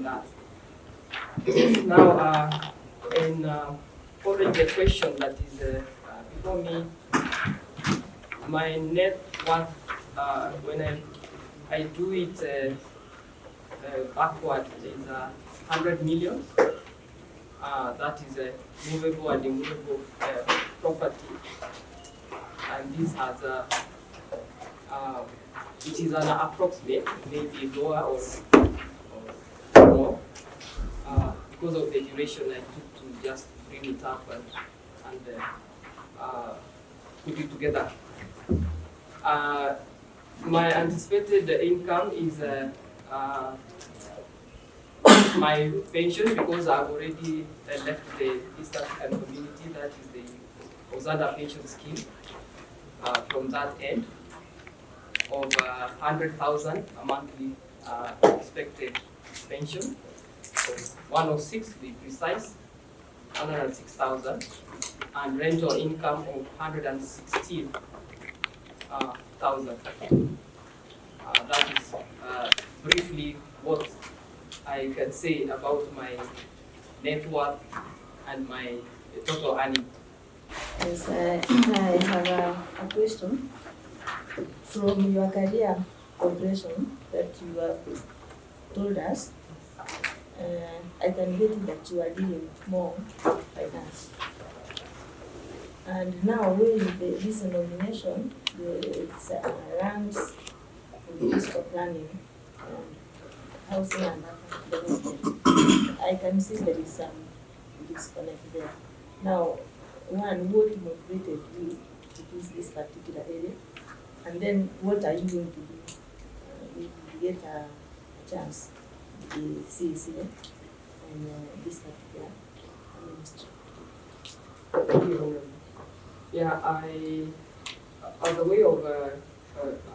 that. Now, in following the question that is before me, my net worth, when I do it backward, is 100 million. That is a movable and immovable property, and this has it is an approximate, maybe lower or more, because of the duration I took to just bring it up and put it together. My anticipated income is my pension, because I've already left the East African community, that is the Ozada pension scheme, from that end of 100,000 a monthly expected pension, so 106 to be precise, 106,000, and rental income of 116,000. That is briefly what I can say about my net worth and my total earning. Yes, I have a question. From your career progression that you have told us, I can get that you are dealing more finance. And now with this nomination, it's lands, municipal planning, housing and development. I can see there is some disconnect there. Now, one, what motivated you to choose this particular area? And then what are you going to do if you get a chance to the C.E.C.M and this particular ministry? Thank you. Yeah, as a way of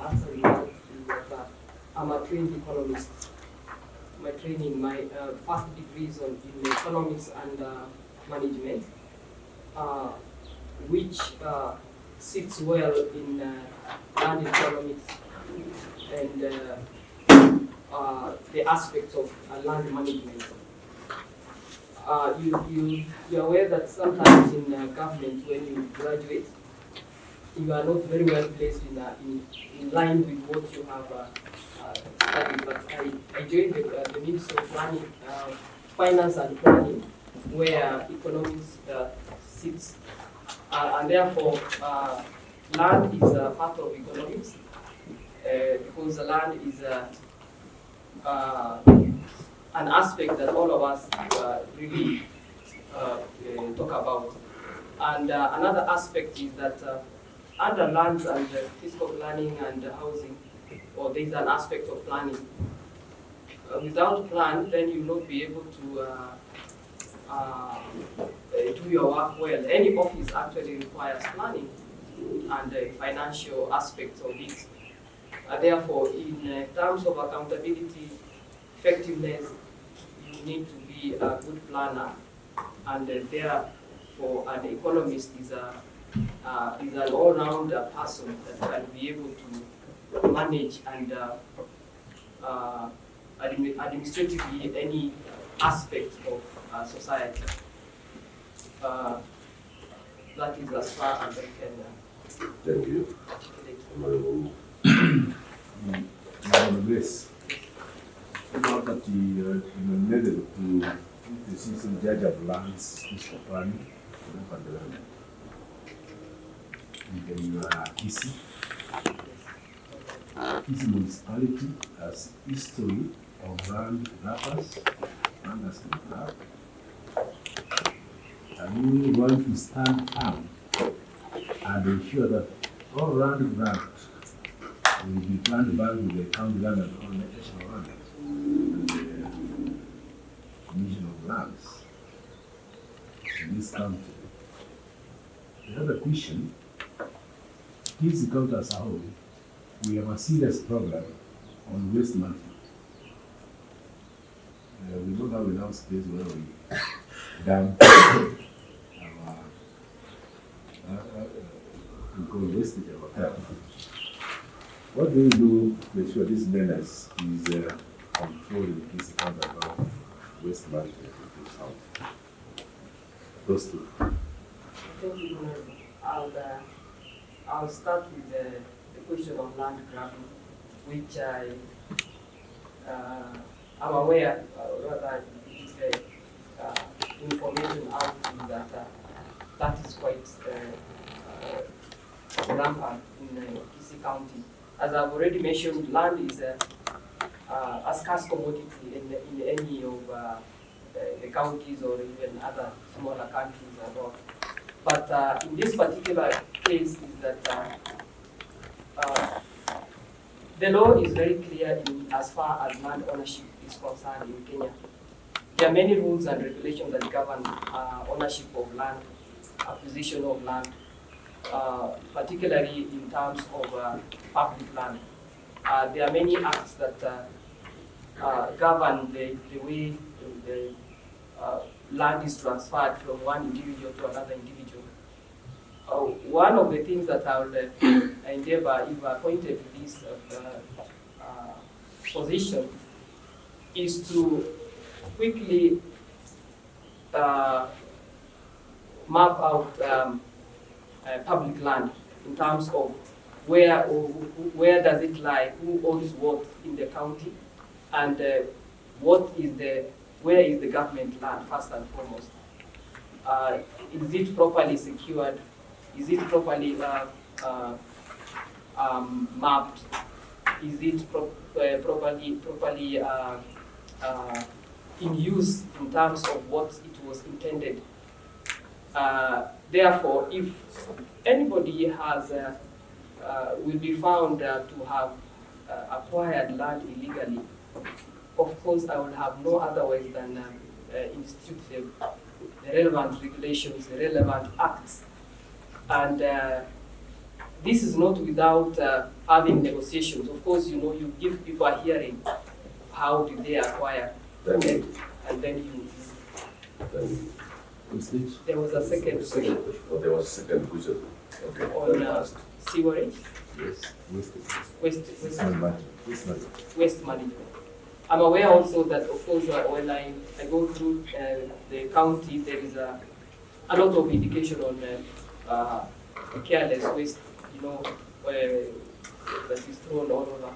answering that, I'm a trained economist. My training, my first degree is in economics and management, which sits well in land economics and the aspects of land management. You're aware that sometimes in government, when you graduate, you are not very well placed in line with what you have studied. But I joined the Ministry of Planning, Finance and Planning, where economics sits. And therefore, land is a part of economics, because the land is an aspect that all of us really talk about. And another aspect is that under lands and fiscal planning and housing, or there is an aspect of planning. Without plan, then you will not be able to do your work well. Any office actually requires planning and the financial aspects of it. Therefore, in terms of accountability, effectiveness, you need to be a good planner, and therefore an economist is an all-round person that can be able to manage and administratively any aspect of society. That is as far as I can. Thank you. Grace, about that you nominated to the C.E.C.M Judge of Lands, Fiscal Planning, and Development. And then you are Kisii. Kisii municipality has history of land grabbers, land has been grabbed. And we want to stand firm and ensure that all land grabs will be planned back with the county land and all national land and the Commission of Lands in this country. The other question, Kisii County as a whole, we have a serious problem on waste management. We don't have enough space where we dump our wastage of our. What do you do to ensure this menace is controlled in Kisii County? West Management in Kisii County? Those two. Thank you, Honorable. I'll start with the question of land grabbing, which I'm aware, rather it is information out that that is quite rampant in Kisii County. As I've already mentioned, land is a scarce commodity in any of the counties or even other smaller countries and all. But in this particular case is that the law is very clear as far as land ownership is concerned in Kenya. There are many rules and regulations that govern ownership of land, acquisition of land, particularly in terms of public land. There are many acts that govern the way the land is transferred from one individual to another individual. One of the things that I would endeavor, if appointed to this position, is to quickly map out public land in terms of where does it lie, who owns what in the county, and where is the government land first and foremost. Is it properly secured? Is it properly mapped? Is it properly in use in terms of what it was intended? Therefore, if anybody will be found to have acquired land illegally, of course, I will have no other way than institute the relevant regulations, the relevant acts. And this is not without having negotiations. Of course, you give people a hearing. How did they acquire? And then you. There was a second question. Oh, there was a second question. Okay. On sewerage? Yes. Waste management. I'm aware also that, of course, when I go through the county, there is a lot of indication on careless waste, that is thrown all over.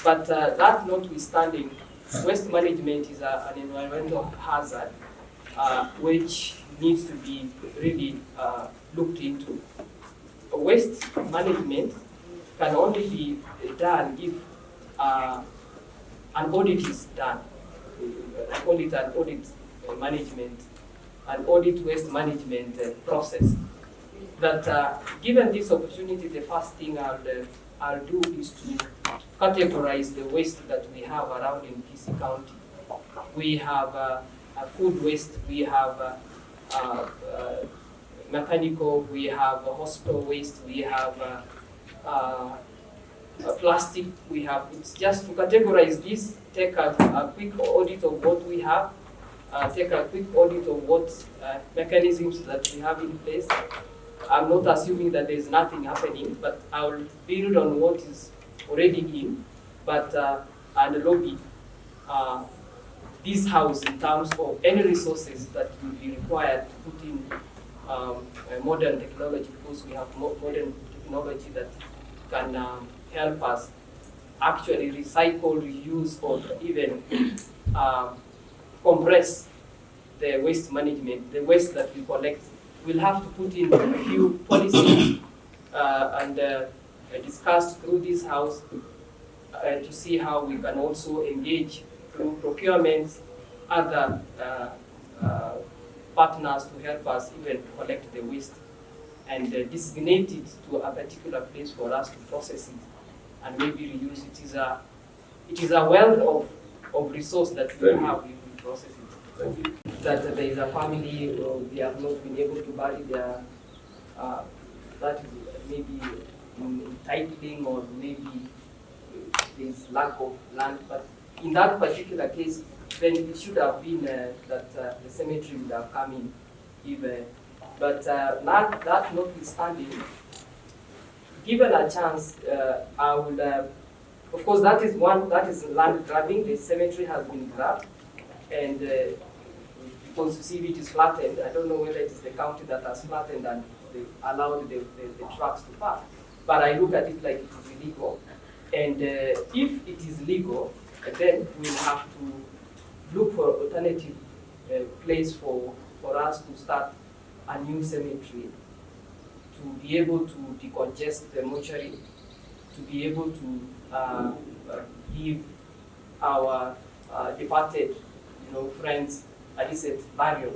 But that notwithstanding, waste management is an environmental hazard which needs to be really looked into. Waste management can only be done if an audit is done. I call it an audit management, an audit waste management process. That given this opportunity, the first thing I'll do is to categorize the waste that we have around in Kisii County. We have food waste, we have mechanical, we have hospital waste, we have plastic, we have. It's just to categorize this, take a quick audit of what we have, take a quick audit of what mechanisms that we have in place. I'm not assuming that there's nothing happening, but I will build on what is already in, and lobby this house in terms of any resources that will be required to put in modern technology, because we have modern technology that can help us actually recycle, reuse, or even compress the waste management, the waste that we collect. We'll have to put in a few policies and discuss through this house to see how we can also engage through procurements, other partners to help us even collect the waste and designate it to a particular place for us to process it and maybe reuse it. It is a wealth of resource that we have if we process it. Thank you. That there is a family they have not been able to bury their that is maybe in titling or maybe there is lack of land, but in that particular case, then it should have been that the cemetery would have come in. But that notwithstanding, given a chance, I would, of course, that is land grabbing. The cemetery has been grabbed, and wants to see if it is flattened. I don't know whether it is the county that has flattened and they allowed the trucks to park. But I look at it like it is illegal. And if it is legal, then we'll have to look for alternative place for us to start a new cemetery, to be able to decongest the mortuary, to be able to give our departed, friends a decent burial.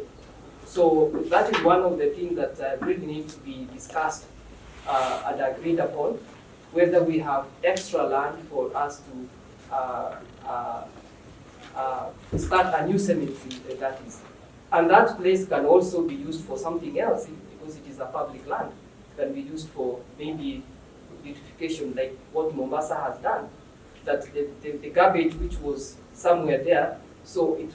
So that is one of the things that really needs to be discussed and agreed upon, whether we have extra land for us to start a new cemetery, that is. And that place can also be used for something else because it is a public land. It can be used for maybe beautification, like what Mombasa has done. That the garbage which was somewhere there, so it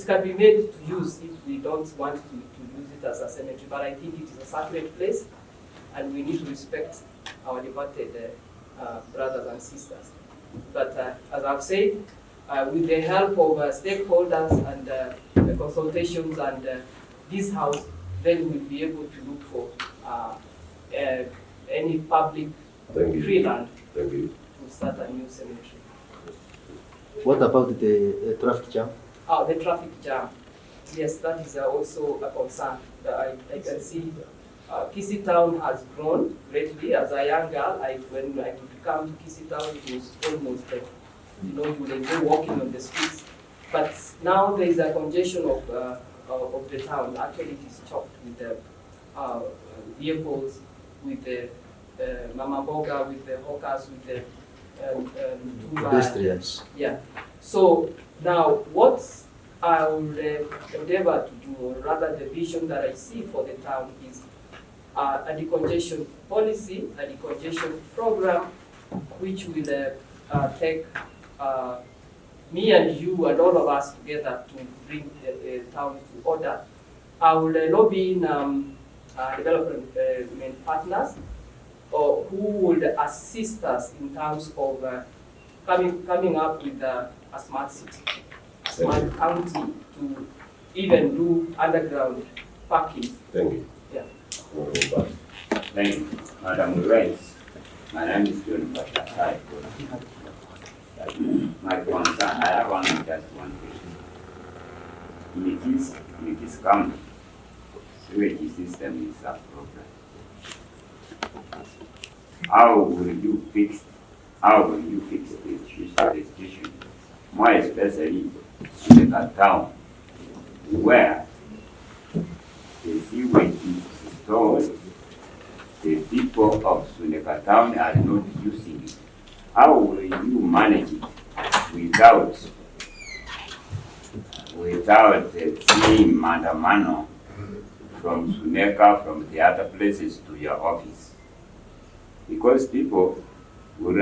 can be made to use if we don't want to use it as a cemetery. But I think it is a sacred place, and we need to respect our departed brothers and sisters. But as I've said, with the help of stakeholders and the consultations and this house, then we'll be able to look for any public free land to start a new cemetery. What about the traffic jam? The traffic jam. Yes, that is also a concern. I can see Kisii Town has grown greatly. As a young girl, when I would come to Kisii Town, it was almost like, you will enjoy walking on the streets. But now there is a congestion of the town. Actually, it is choked with the vehicles, with the mama boga, with the hawkers, with the pedestrians. Yeah. So now, what I will endeavor to do, or rather the vision that I see for the town, is a decongestion policy, a decongestion program, which will take me and you and all of us together to bring the town to order. I will lobby in development partners who would assist us in terms of coming up with a smart city, smart county, to even do underground parking. Thank you. Yeah. Thank you, Madam Rice. My name is John Patasai. My concern, I have only just one question. In Kisii County, sewage system is a problem. How will you fix the situation? More especially in the town where the sewage is stored. The people of Suneka town are not using it. How will you manage it without seeing mandamano from Suneka, from the other places to your office? Because people will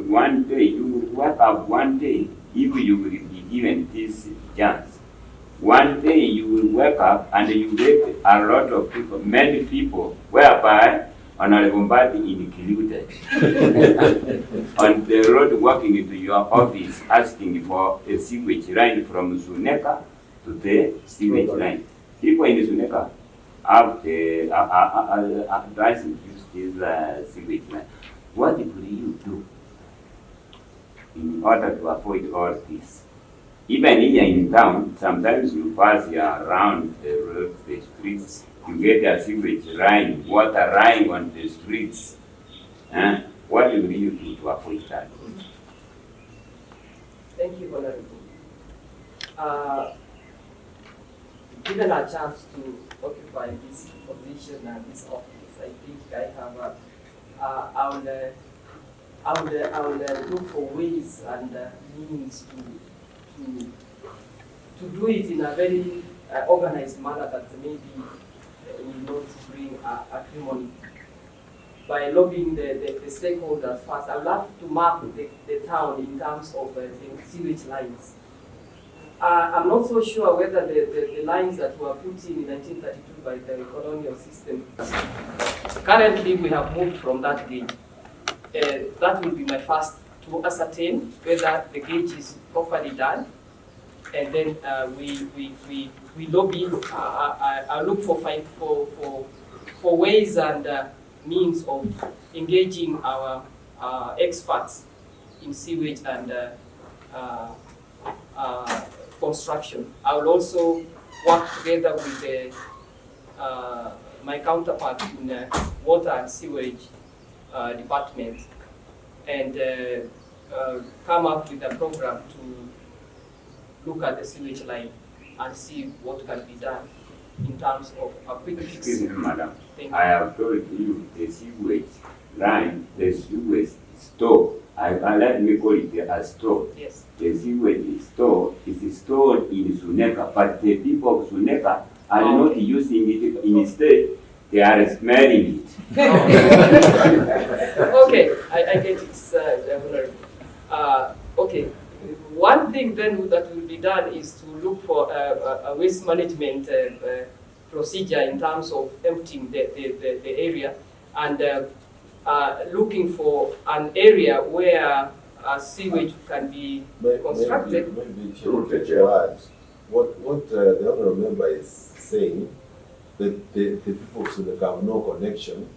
one day, you will work up one day, if you will be given this chance. One day you will wake up and you get a lot of people, many people, whereby Honorable Mbadi included, on the road walking into your office asking for a sewage line from Suneka to the sewage line. People in Suneka have the advice to use this sewage line. What will you do in order to avoid all this? Even here in town, sometimes you pass here around the road, the streets, you get a sewage line, water running on the streets. What will you do to avoid that? Thank you, Honorable. Given a chance to occupy this position and this office, I think I have I will look for ways and means to do it in a very organized manner that maybe will not bring acrimony. By lobbying the stakeholders first, I would love to map the town in terms of the sewage lines. I'm not so sure whether the lines that were put in 1932 by the colonial system, currently we have moved from that gauge. That will be my first, to ascertain whether the gauge is properly done. and then we lobby. I look for ways and means of engaging our experts in sewage and construction. I will also work together with my counterpart in water and sewage department and come up with a program to look at the sewage line and see what can be done in terms of a quick fix. Excuse me, madam. Thank you. I have told you the sewage line, the sewage store. Let me call it a store. Yes. The sewage store is stored in Suneka, but the people of Suneka are not using it. Instead, they are smelling it. Okay, I get it, okay, one thing then that will be done is to look for a waste management procedure in terms of emptying the area and looking for an area where sewage can be constructed. Maybe to add, what the honorable member is saying, that the people of Suneka have no connection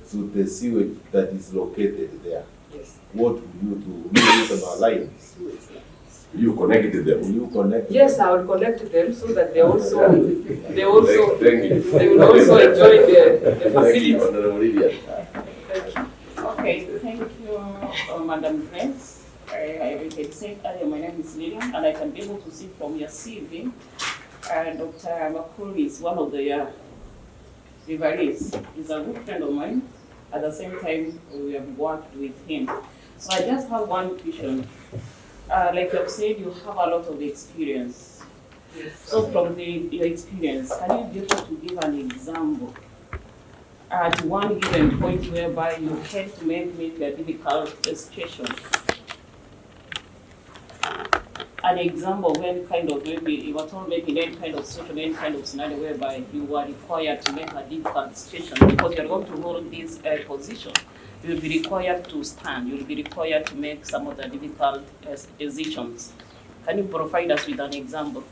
to the sewage that is located there. Yes. What would you do? You use an alliance. You connected them. Will you connect? Yes, I will connect them so that they also Thank you. they will also enjoy the Thank facility. you, Honorable Lydia. Thank you. Okay, thank you, Madam Prince. I can say earlier, my name is Lilian, and I can be able to see from your CV, Dr. Makuri is one of the referees. He's a good friend of mine. At the same time, we have worked with him. So I just have one question. Like you have said, you have a lot of experience. So from your experience, can you be able to give an example at one given point whereby you had to make maybe a difficult situation? An example when kind of maybe you were told maybe in any kind of situation, any kind of scenario whereby you were required to make a difficult situation because you're going to hold this position. You'll be required to stand. You'll be required to make some of the difficult decisions. Can you provide us with an example?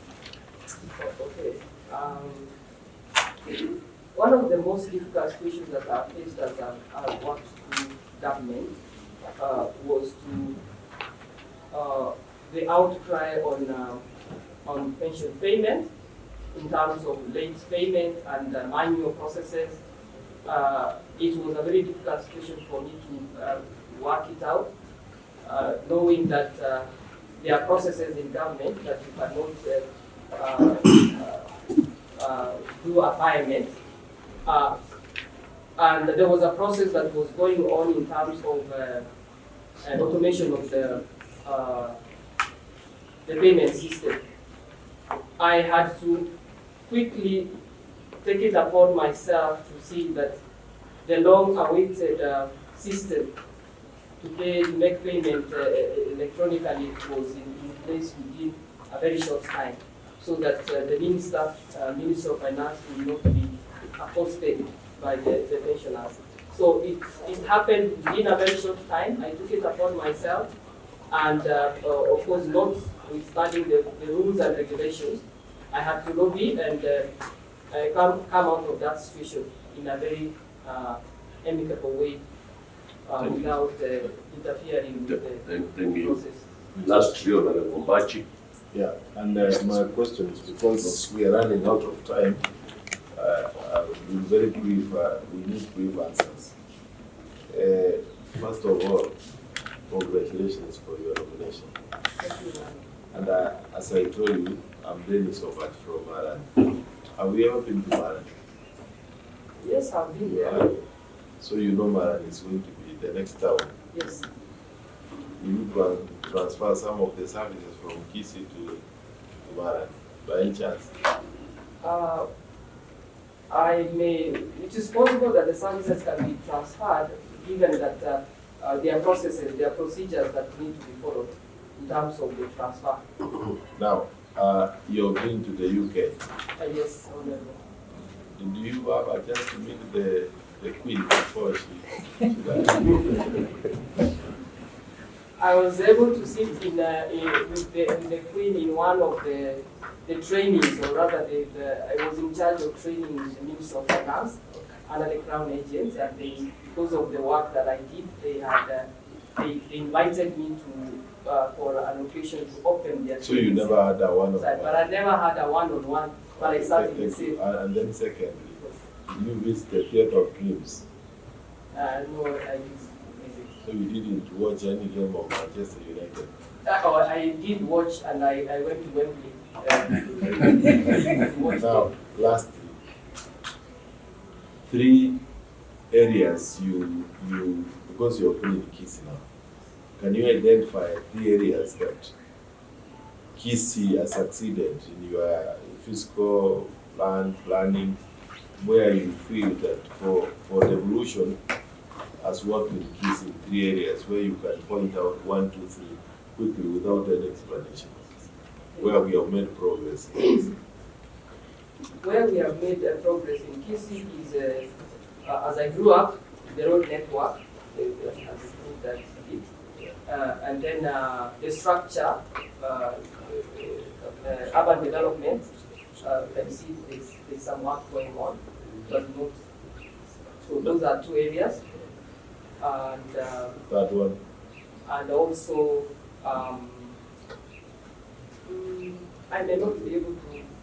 Okay. One of the most difficult situations that I faced as I worked in government was the outcry on pension payment in terms of late payment and manual processes. It was a very difficult situation for me to work it out, knowing that there are processes in government that you cannot do a payment. And there was a process that was going on in terms of an automation of the payment system. I had to quickly take it upon myself to see that the long-awaited system to make payment electronically was in place within a very short time, so that the Ministry of Finance will not be accosted by the pensioners. So it happened within a very short time. I took it upon myself, and of course, notwithstanding the rules and regulations, I had to lobby and come out of that situation in a very amicable way without interfering with the process. Last year, Honorable Mbachi. Yeah, and my question is, because we are running out of time, we'll very brief, we need brief answers. First of all, congratulations for your nomination. Thank you, ma'am. And as I told you, I'm Dennis Obat from Maran. Have you ever been to Maran? Yes, I've been there. So you know Maran is going to be the next town. Yes. You can transfer some of the services from Kisii to Maran by any chance? It is possible that the services can be transferred, given that there are processes, there are procedures that need to be followed in terms of the transfer. Now, you're going to the UK. Yes, honorable. Do you have a chance to meet the Queen before she I was able to sit with the Queen in one of the trainings, or rather, I was in charge of training the Minister of Finance under the Crown agents, and because of the work that I did, they invited me to for an occasion to open their. So you never had a one-on-one? But I never had a one-on-one, but I sat in the same. And then secondly, you visit the Theatre of Dreams? No, I didn't visit. So you didn't watch any game of Manchester United? I did watch, and I went to Wembley. Now, lastly, 3 areas because you're playing Kisii now, can you identify 3 areas that Kisii has succeeded in your fiscal planning, where you feel that for devolution has worked in Kisii in 3 areas, where you can point out 1, 2, 3 quickly without any explanation, where we have made progress? Where we have made progress in Kisii is, as I grew up, the road network has moved that bit. And then the structure, urban development, you see there's some work going on, but not. So those are 2 areas. And Third one? And also, I may not be able to.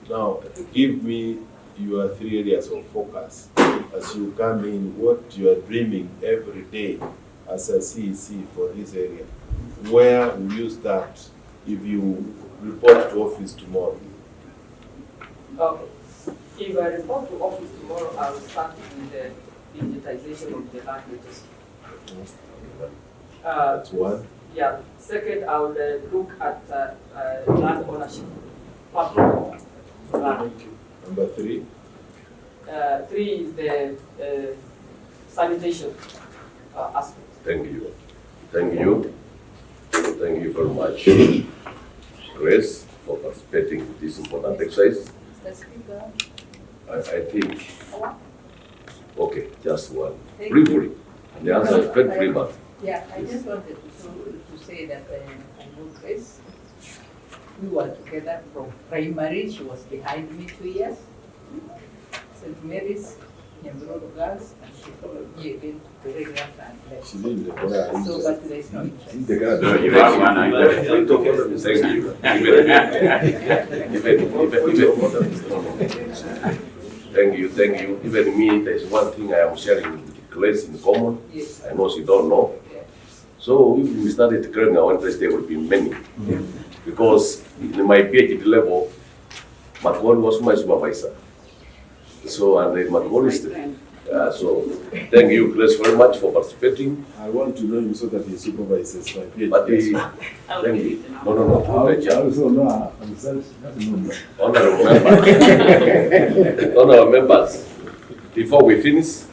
Now, give me your 3 areas of focus. As you come in, what you are dreaming every day as a C.E.C. for this area. Where will you start if you report to office tomorrow? Okay. If I report to office tomorrow, I will start with the digitization of the land register. That's one. Yeah. Second, I will look at land ownership, public land. Number 3. 3 is the sanitation aspect. Thank you. Thank you. Thank you very much, Grace, for participating in this important exercise. Mr. Speaker. I think, okay, just one. Briefly, the answer is very brief. Yeah, I just wanted to say that I know Grace. We were together from primary. She was behind me 2 years. St. Mary's, Nyambrodo Girls, and she followed me again to the regular and She didn't. so, but there is no interest. No, you have one. Thank you. Thank you. Even me, there's one thing I am sharing with Grace in common. Yes. I know she don't know. So if we started growing our interest, there will be many. Because in my PhD level, Macquarie was my supervisor. So, and then Macquarie is so thank you, Grace, very much for participating. I want to know you so that he supervises my PhD. But thank you. No. I also know Honorable members. Honorable members, before we finish,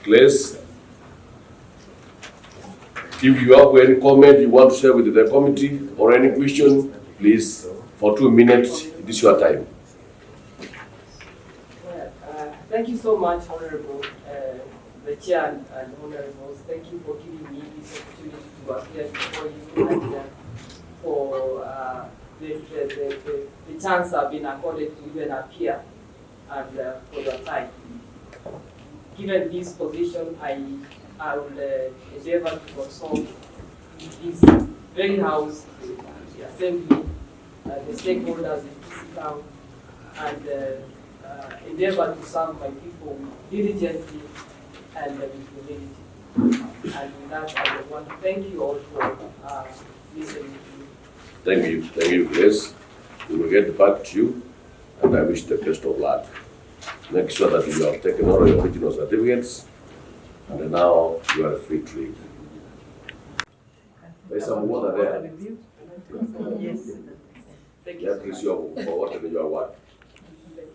Grace, if you have any comment you want to share with the committee or any question, please, for 2 minutes, it is your time. Thank you so much, Honorable the Chair and Honorables. Thank you for giving me this opportunity to appear before you and for the chance I've been accorded to even appear and for the time. Given this position, I will endeavor to consult this very house, the Assembly, the stakeholders in Kisii County, and endeavor to serve my people diligently and with humility. And with that, I want to thank you all for listening to me. Thank you, Grace. We will get back to you, and I wish the best of luck. Make sure that you have taken all your original certificates, and now you are free to leave. There's some water there. Yes. Thank Yeah, you. please, you are for what your work.